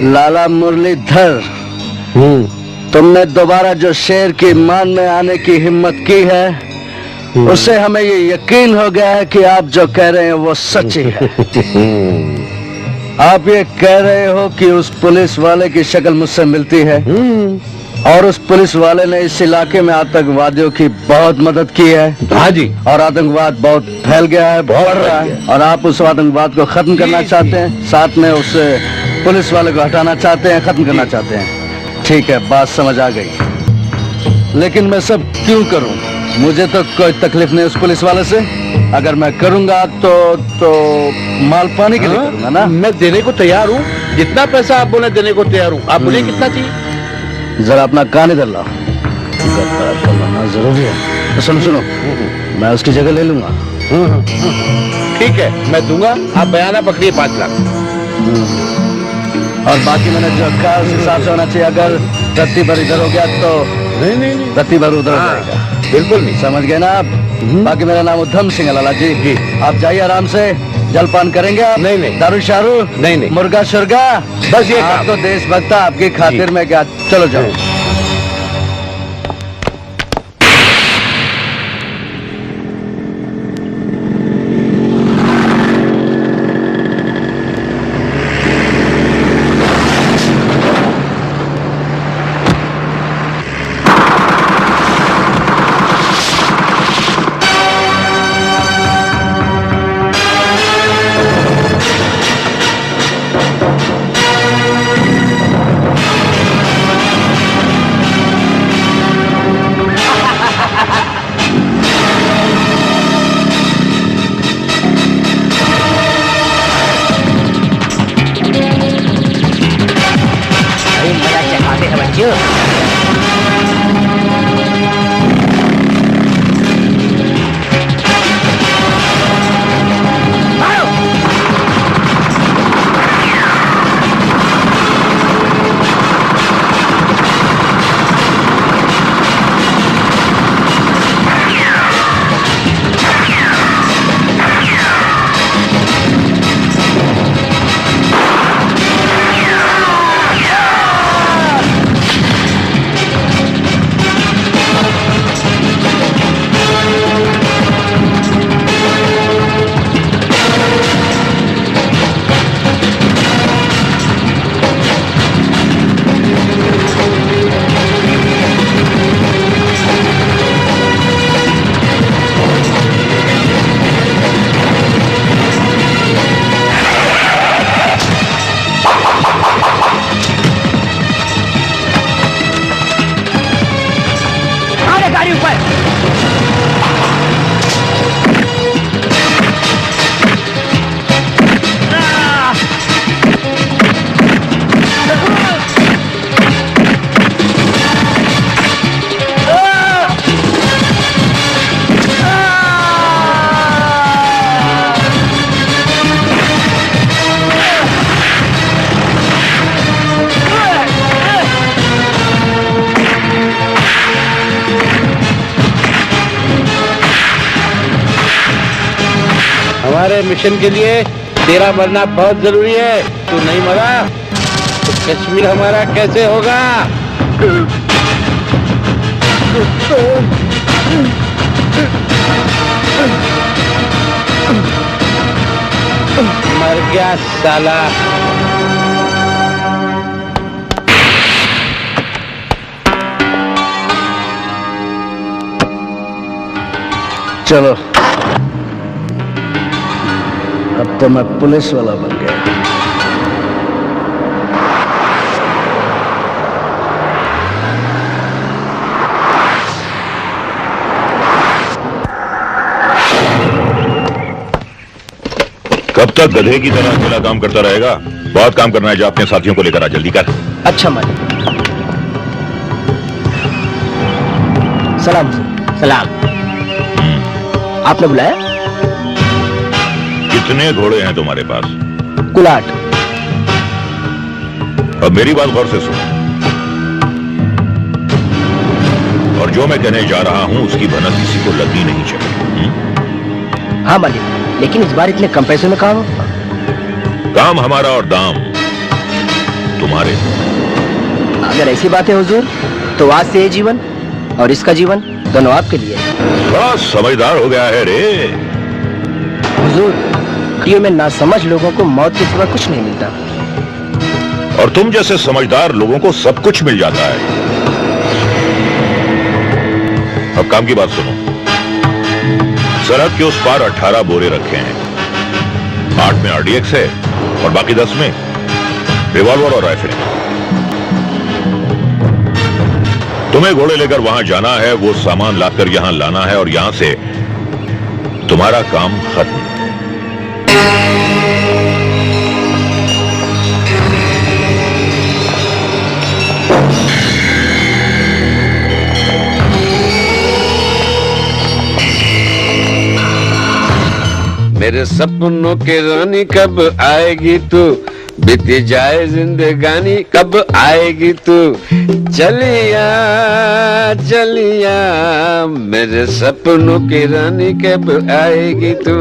लाला मुरलीधर, तुमने दोबारा जो शेर की मान में आने की हिम्मत की है, उससे हमें ये यकीन हो गया है कि आप जो कह रहे हैं वो सच्ची है। आप ये कह रहे हो कि उस पुलिस वाले की शक्ल मुझसे मिलती है और उस पुलिस वाले ने इस इलाके में आतंकवादियों की बहुत मदद की है। हाँ जी। और आतंकवाद बहुत फैल गया है, बढ़ रहा है, और आप उस आतंकवाद को खत्म करना चाहते हैं, साथ में उस पुलिस वाले को हटाना चाहते हैं, खत्म करना चाहते हैं। ठीक है, बात समझ आ गई, लेकिन मैं सब क्यों करूं? मुझे तो कोई तकलीफ नहीं उस पुलिस वाले से। अगर मैं करूंगा तो माल पानी के लिए करूंगा ना। मैं देने को तैयार हूँ, जितना पैसा आप बोले देने को तैयार हूँ। आप बोले कितना चाहिए? जरा अपना कान इधर लाओ, गद्दार करना जरूरी है। तो सुनो, मैं उसकी जगह ले लूंगा। ठीक है, मैं दूंगा। आप बयाना पकड़िए 5 लाख। और बाकी मैंने जो कहा उस हिसाब से होना चाहिए। अगर रत्ती भर इधर हो गया तो नहीं, रत्ती भर उधर हो जाएगा। बिल्कुल नहीं। समझ गए ना आप? बाकी मेरा नाम उधम सिंह है लाला जी। आप जाइए आराम से, जलपान करेंगे आप? नहीं। दारू शारू? नहीं। मुर्गा शुर्गा? बस ये आप तो देशभक्त, आपकी खातिर में क्या। चलो जाओ। हमारे मिशन के लिए तेरा मरना बहुत जरूरी है। तू नहीं मरा तो कश्मीर हमारा कैसे होगा? मर गया साला। चलो, अब तो मैं पुलिस वाला बन गया। कब तक गधे की तरह अकेला काम करता रहेगा? बहुत काम करना है। जो अपने साथियों को लेकर आ, जल्दी कर। अच्छा मालिक। सलाम। सलाम। आपने बुलाया? कितने घोड़े हैं तुम्हारे पास? कुल 8। अब मेरी बात गौर से सुन, और जो मैं कहने जा रहा हूं उसकी भनक किसी को लगनी नहीं चाहिए। हाँ मालिक, लेकिन इस बार इतने कम पैसे में काम? काम हमारा और दाम तुम्हारे। अगर ऐसी बात है हुजूर, तो आज से ये जीवन और इसका जीवन दोनों आपके लिए है। बड़ा समझदार हो गया है रे। हुजूर, दुनिया में नासमझ लोगों को मौत के सिवा कुछ नहीं मिलता। और तुम जैसे समझदार लोगों को सब कुछ मिल जाता है। अब काम की बात सुनो। सरहद के उस पार 18 बोरे रखे हैं। 8 में RDX है और बाकी 10 में रिवॉल्वर और राइफल। तुम्हें घोड़े लेकर वहां जाना है, वो सामान लाकर यहां लाना है और यहां से तुम्हारा काम खत्म। मेरे सपनों के रानी कब आएगी तू, बीती जाए जिंदगानी कब आएगी तू, चलिया चलिया मेरे सपनों की रानी कब आएगी तू,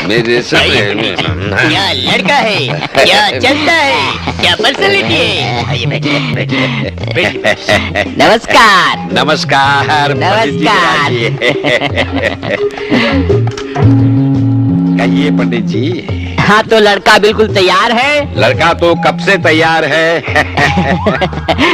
मेरे सपने। क्या लड़का है, क्या चलता है, क्या पर्सनैलिटी है। आइए बैठिए। नमस्कार। नमस्कार। नमस्कार। कहिए पंडित जी। हाँ, तो लड़का बिल्कुल तैयार है। लड़का तो कब से तैयार है।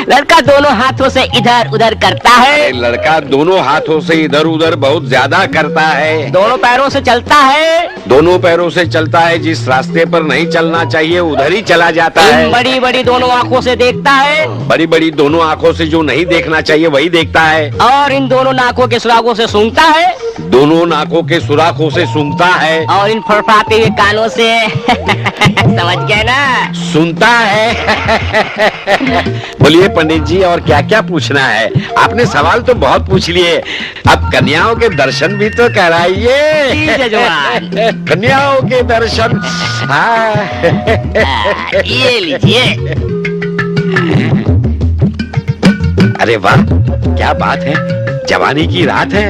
लड़का दोनों हाथों से इधर उधर करता है। लड़का दोनों हाथों से इधर उधर बहुत ज्यादा करता है। दोनों पैरों से चलता है। दोनों पैरों से चलता है। जिस रास्ते पर नहीं चलना चाहिए उधर ही चला जाता है। बड़ी बड़ी दोनों आँखों से देखता है। बड़ी बड़ी दोनों आँखों से जो नहीं देखना चाहिए वही देखता है। और इन दोनों नाकों के सुराखों से सूंघता है। दोनों नाकों के सुराखों से सूंघता है। और इन फड़फड़ाते हुए कानों से समझ गए ना, सुनता है। बोलिए पंडित जी, और क्या क्या पूछना है। आपने सवाल तो बहुत पूछ लिए, अब कन्याओं के दर्शन भी तो कराइए। जजमान। कन्याओं के दर्शन। हाँ। ये लीजिए। अरे वाह, क्या बात है, जवानी की रात है।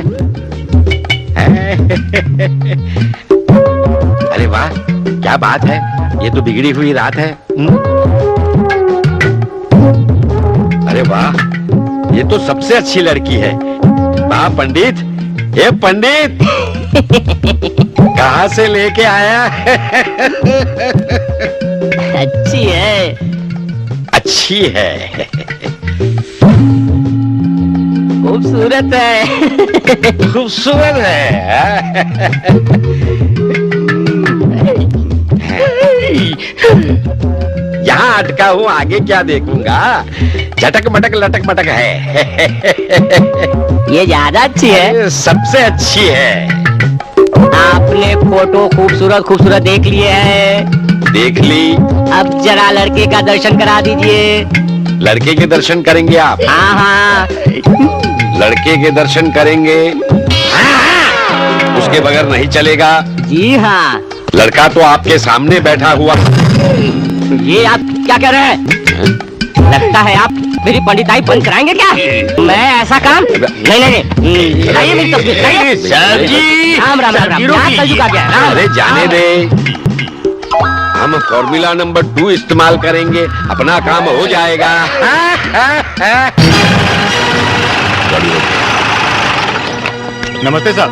अरे वाह, क्या बात है, ये तो बिगड़ी हुई रात है। अरे वाह, ये तो सबसे अच्छी लड़की है। वाह पंडित, ये पंडित कहाँ से लेके आया। अच्छी है। अच्छी है। खूबसूरत है। खूबसूरत है। यहाँ अटका हूँ, आगे क्या देखूंगा। झटक मटक लटक मटक है। ये ज्यादा अच्छी है। सबसे अच्छी है। आपने फोटो खूबसूरत खूबसूरत देख लिए है। देख ली। अब जरा लड़के का दर्शन करा दीजिए। लड़के के दर्शन करेंगे आप। हाँ हाँ। लड़के के दर्शन करेंगे। उसके बगैर नहीं चलेगा। जी हाँ। लड़का तो आपके सामने बैठा हुआ। ये आप क्या कह रहे हैं? लगता है आप मेरी पंडिताई बंद कराएंगे क्या? मैं ऐसा काम नहीं नहीं। लाइए मेरी तस्वीर, लाइए। सर जी। राम राम राम राम। यहाँ कलयुग आ गया। राम। अरे जाने दे, हम फॉर्मूला नंबर 2 इस्तेमाल करेंगे, अपना काम हो जाएगा। नमस्ते साहब।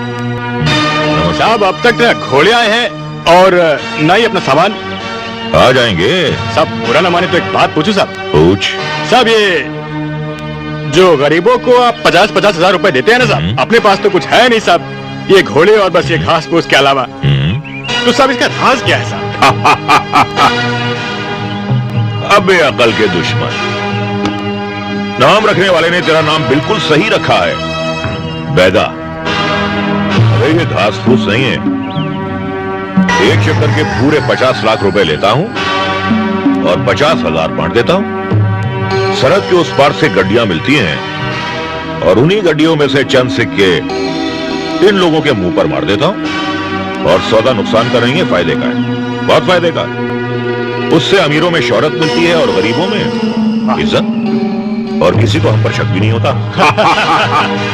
साहब अब तक न घोड़े आए हैं और न ही अपना सामान। आ जाएंगे। साहब बुरा न माने तो एक बात पूछूं साहब। पूछ। साहब ये जो गरीबों को आप 50-50 हजार रुपए देते हैं ना साहब, अपने पास तो कुछ है नहीं साहब, ये घोड़े और बस ये घास फूस के अलावा। तो साहब इसका राज क्या है साहब? अबे अकल के दुश्मन, नाम रखने वाले ने तेरा नाम बिल्कुल सही रखा है, बैदा। अरे ये घास फूस नहीं है। एक चक्कर के पूरे 50 लाख रुपए लेता हूं और 50,000 बांट देता हूं। सरहद के उस पार से गड्डियां मिलती हैं और उन्हीं गड्डियों में से चंद सिक्के इन लोगों के मुंह पर मार देता हूं। और सौदा नुकसान का नहीं है, फायदे का है, बहुत फायदे का है। उससे अमीरों में शोहरत मिलती है और गरीबों में इज्जत, और किसी को हम पर शक भी नहीं होता।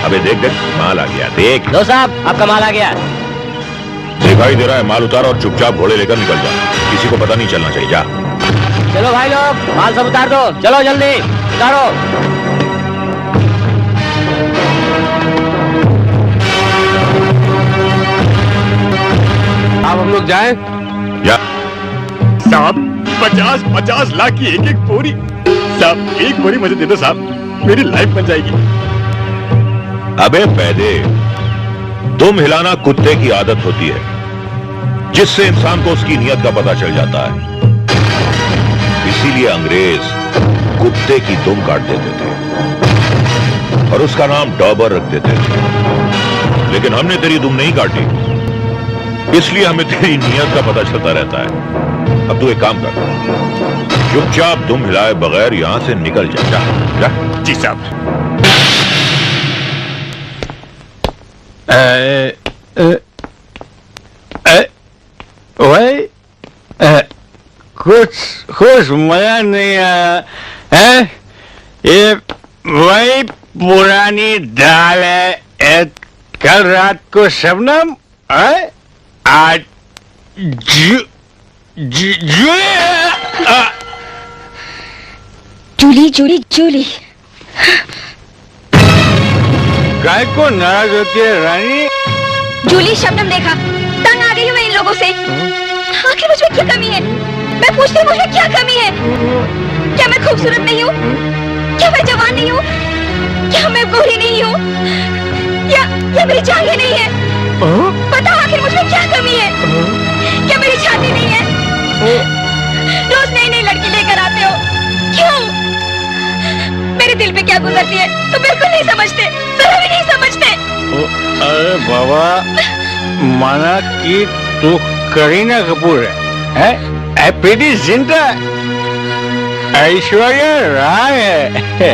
अबे देख देख, माल आ गया, देख। लो साहब, आपका माल आ गया। दिखाई दे रहा है, माल उतार और चुपचाप घोड़े लेकर निकल जा, किसी को पता नहीं चलना चाहिए। जा। चलो भाई लोग, माल सब उतार दो, चलो जल्दी उतारो। अब हम लोग जाएं? या साहब 50-50 लाख की एक एक बोरी। साहब एक बोरी मुझे दे दो साहब, मेरी लाइफ बन जाएगी। अबे पैदे, दुम हिलाना कुत्ते की आदत होती है, जिससे इंसान को उसकी नीयत का पता चल जाता है। इसीलिए अंग्रेज कुत्ते की दुम काट देते थे और उसका नाम डॉबर रख देते थे। लेकिन हमने तेरी दुम नहीं काटी, इसलिए हमें तेरी नीयत का पता चलता रहता है। अब तू एक काम कर, चुपचाप दुम हिलाए बगैर यहां से निकल जा। जा, जा। जी साहब। वही कुछ मजा नहीं आया है। ये वही पुरानी दाल है। कल रात को शबनम है, आज जूली जूली जूली। गाय को नाराज होती है रानी? जूली, शबनम देखा, तंग आ गई हूँ मैं इन लोगों से। आखिर मुझमें क्या कमी है? मैं पूछती हूँ, मुझमें क्या कमी है? क्या मैं खूबसूरत नहीं हूँ? क्या मैं जवान नहीं हूँ? क्या मैं गोरी नहीं हूँ? या मेरी जांघें नहीं है? बताओ आखिर मुझमें क्या कमी है? क्या मेरी छाती नहीं है? रोज नई नई लड़की लेकर आते हो, क्यों? मेरे दिल पे क्या गुजरती है तो बिल्कुल नहीं समझते, जरा भी नहीं समझते। अरे बाबा, माना कि तू करीना कपूर है? प्रीति जिंटा, ऐश्वर्या राय है।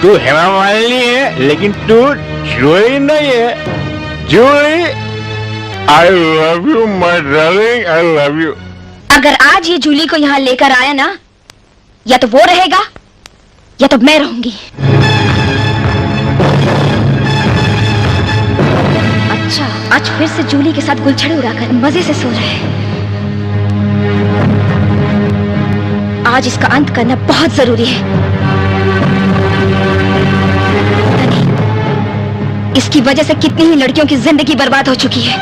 तू हेमा मालिनी है, लेकिन तू जूली नहीं है। Julie, I love you my darling, I love you. अगर आज ये जूली को यहाँ लेकर आया ना, या तो वो रहेगा या तो मैं रहूंगी। अच्छा, आज फिर से जूली के साथ गुलछड़े उड़ाकर मजे से सो रहे हैं। आज इसका अंत करना बहुत जरूरी है। पता नहीं इसकी वजह से कितनी ही लड़कियों की जिंदगी बर्बाद हो चुकी है।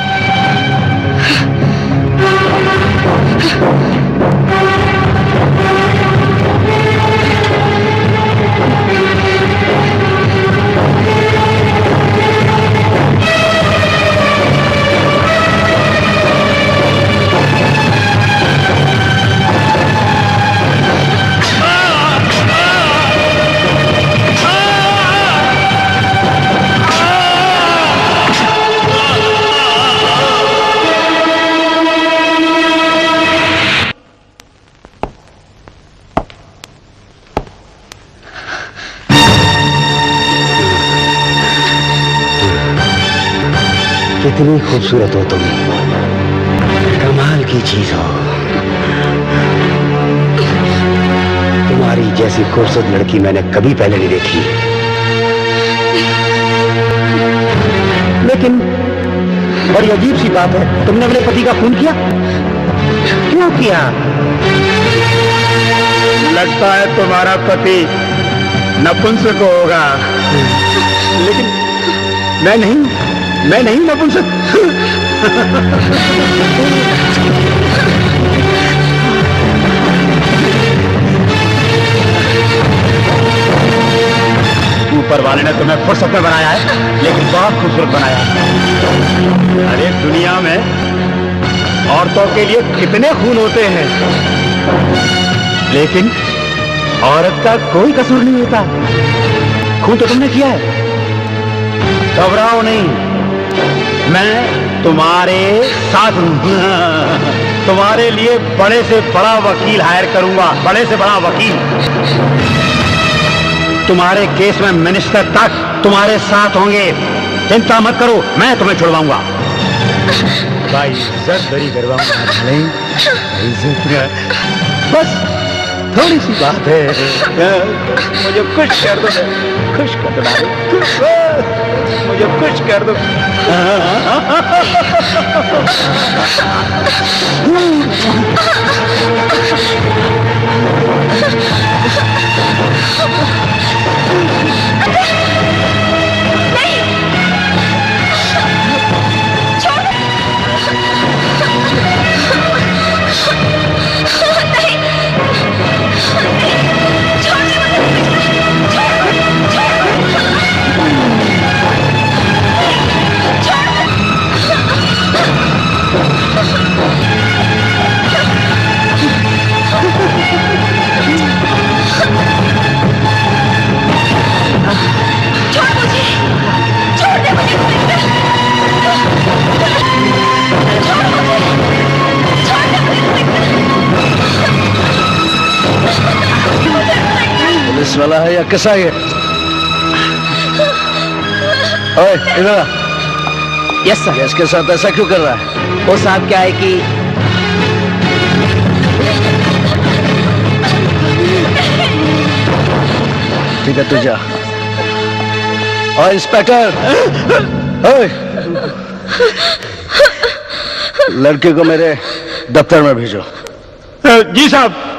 कितनी खूबसूरत हो तुम, कमाल की चीज हो। तुम्हारी जैसी खूबसूरत लड़की मैंने कभी पहले नहीं देखी। लेकिन बड़ी अजीब सी बात है, तुमने अपने पति का खून किया? क्यों किया? लगता है तुम्हारा पति नपुंसक होगा, लेकिन मैं नहीं नपुंसक। ऊपर वाले ने तुम्हें फुर्सत में बनाया है, लेकिन बहुत खूबसूरत बनाया है। अरे दुनिया में औरतों के लिए कितने खून होते हैं, लेकिन औरत का कोई कसूर नहीं होता। खून तो तुमने किया है। घबराओ नहीं, मैं तुम्हारे साथ हूं। तुम्हारे लिए बड़े से बड़ा वकील हायर करूंगा, बड़े से बड़ा वकील। तुम्हारे केस में मिनिस्टर तक तुम्हारे साथ होंगे। चिंता मत करो, मैं तुम्हें छुड़वाऊंगा। भाई इज्जत बड़ी करवाऊंगा। नहीं इज्जत, बस थोड़ी सी बात है। मुझे खुश कर दो, खुश कर दो, मुझे खुश कर दो। पुलिस वाला है या कसाई है? ओए इधर आ। Yes sir. इसके साथ ऐसा क्यों कर रहा है? वो साहब क्या है कि ठीक है तू जा। और इंस्पेक्टर, ओए, लड़के को मेरे दफ्तर में भेजो। जी साहब।